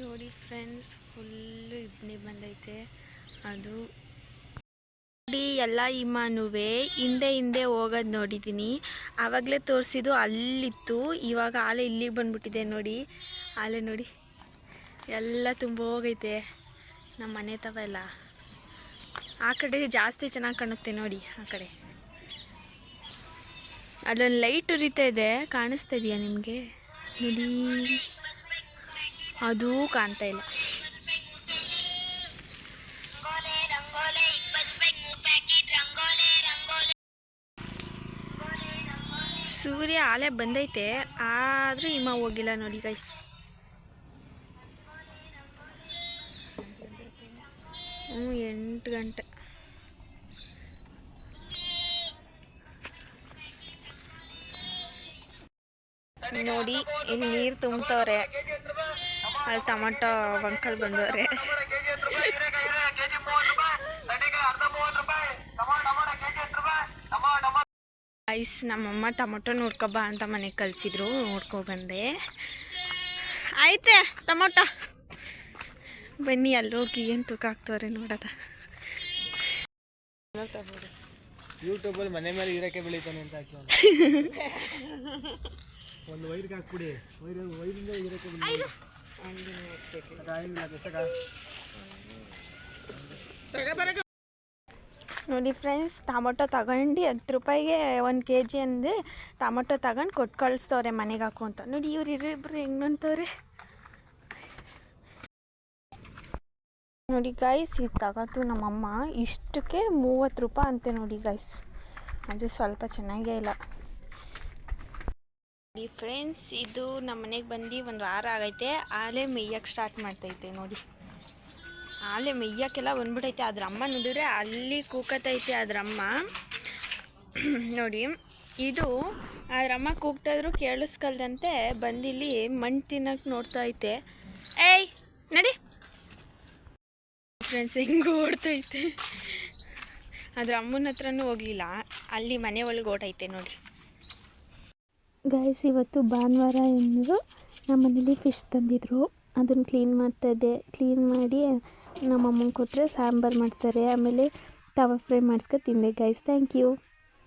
ನೋಡಿ friends, full ಇಬ್ಬನಿ ಬಂದೈತೆ. ಅದು ನೋಡಿ ಎಲ್ಲ ಇಮಾನುವೆ ಹಿಂದೆ ಹೋಗೋದು ನೋಡಿದ್ದೀನಿ. ಆವಾಗಲೇ ತೋರಿಸಿದ್ದು ಅಲ್ಲಿತ್ತು, ಇವಾಗ ಆಲೆ ಇಲ್ಲಿಗೆ ಬಂದ್ಬಿಟ್ಟಿದೆ. ನೋಡಿ ಆಲೆ ನೋಡಿ ಎಲ್ಲ ತುಂಬ ಹೋಗೈತೆ. ನಮ್ಮ ಮನೆ ತವ ಎಲ್ಲ ಆ ಕಡೆ ಜಾಸ್ತಿ ಚೆನ್ನಾಗಿ ಕಾಣುತ್ತೆ. ನೋಡಿ ಆ ಕಡೆ ಅಲ್ಲೊಂದು ಲೈಟ್ ಉರಿತಾ ಇದೆ, ಕಾಣಿಸ್ತಾ ಇದೆಯಾ ನಿಮಗೆ? ನೋಡಿ ಅದೂ ಕಾಣ್ತಾ ಇಲ್ಲ. ಸೂರ್ಯ ಆಲೆ ಬಂದೈತೆ, ಆದರೂ ಹಿಮ ಹೋಗಿಲ್ಲ ನೋಡಿ ಗೈಸ್. ಹ್ಞೂ 8 ಗಂಟೆ. ನೋಡಿ ಇಲ್ಲಿ ನೀರು ತುಂಬ್ತವ್ರೆ, ಅಲ್ಲಿ ಟೊಮಟೊ ಬಂಕಲ್ ಬಂದವ್ರೆ. ಐಸ್ ನಮ್ಮಮ್ಮ ಟೊಮೊಟೊ ನೋಡ್ಕೊಬ ಅಂತ ಮನೆಗೆ ಕಳಿಸಿದ್ರು, ನೋಡ್ಕೊಬಂದೆ. ಆಯ್ತೆ ಟೊಮೊಟೊ, ಬನ್ನಿ ಅಲ್ಲಿ ಹೋಗಿ ಏನು ತೂಕ ಹಾಕ್ತವ್ರೆ ನೋಡೋದ. ಯೂಟ್ಯೂಬಲ್ಲಿ ಮನೆ ಮೇಲೆ ಇರಕ್ಕೆ ಬೆಳೀತಾನೆ ಅಂತ ಹಾಕಿ ಒಂದು ವೈರ್ಗೆ ಹಾಕ್ಬಿಡಿ, ವೈರಿಂದ ಇರಕ್ಕೆ ನೋಡಿ ಫ್ರೆಂಡ್ಸ್, ಟೊಮೊಟೊ ತಗೊಂಡು 10 ರೂಪಾಯಿಗೆ 1 kg ಅಂದು ಟೊಮೊಟೊ ತಗೊಂಡು ಕೊಟ್ಟು ಕಳಿಸ್ತವ್ರೆ ಮನೆಗೆ ಹಾಕು ಅಂತ. ನೋಡಿ ಇವ್ರು ಇಬ್ಬರು ಹೆಂಗೆ ಅಂತವ್ರೆ ನೋಡಿ ಗೈಸ್. ಇದು ತಗೋತು ನಮ್ಮಮ್ಮ, ಇಷ್ಟಕ್ಕೆ 30 ರೂಪಾಯಿ ಅಂತೆ ನೋಡಿ ಗೈಸ್. ಅದು ಸ್ವಲ್ಪ ಚೆನ್ನಾಗೇ ಇಲ್ಲ ನೋಡಿ ಫ್ರೆಂಡ್ಸ್. ಇದು ನಮ್ಮ ಮನೆಗೆ ಬಂದು 1 ವಾರ ಆಗೈತೆ. ಆಲೆ ಮೇಯ್ಯಕ್ಕೆ ಸ್ಟಾರ್ಟ್ ಮಾಡ್ತೈತೆ ನೋಡಿ. ಆಲೆ ಮೇಯ್ಯಕ್ಕೆಲ್ಲ ಬಂದ್ಬಿಟ್ಟೈತೆ. ಅದ್ರ ಅಮ್ಮ ನೋಡಿದ್ರೆ ಅಲ್ಲಿ ಕೂಕತೈತೆ ಅದ್ರಮ್ಮ. ನೋಡಿ ಇದು ಅದ್ರಮ್ಮ ಕೂಗ್ತಾಯಿದ್ರು ಕೇಳಿಸ್ಕಲ್ದಂತೆ ಬಂದಿಲ್ಲಿ ಮಣ್ಣು ತಿನ್ನಕ್ಕೆ ನೋಡ್ತಾ ಐತೆ. ಏಯ್ ನಡಿ ಫ್ರೆಂಡ್ಸ್, ಹೆಂಗೆ ಓಡ್ತೈತೆ. ಅದ್ರ ಅಮ್ಮನ ಹತ್ರನೂ ಹೋಗಲಿಲ್ಲ, ಅಲ್ಲಿ ಮನೆ ಒಳಗೆ ಓಡೈತೆ ನೋಡಿ ಗೈಸ್. ಇವತ್ತು ಭಾನುವಾರ ಎಂದು ನಮ್ಮ ಮನೇಲಿ ಫಿಶ್ ತಂದಿದ್ರು, ಅದನ್ನು ಕ್ಲೀನ್ ಮಾಡ್ತಾಯಿದ್ದೆ. ಕ್ಲೀನ್ ಮಾಡಿ ನಮ್ಮ ಅಮ್ಮಂಗೆ ಕೊಟ್ಟರೆ ಸಾಂಬಾರು ಮಾಡ್ತಾರೆ, ಆಮೇಲೆ ತವಾ ಫ್ರೈ ಮಾಡಿಸ್ಕೊ ತಿಂದೆ ಗೈಸ್. Thank you.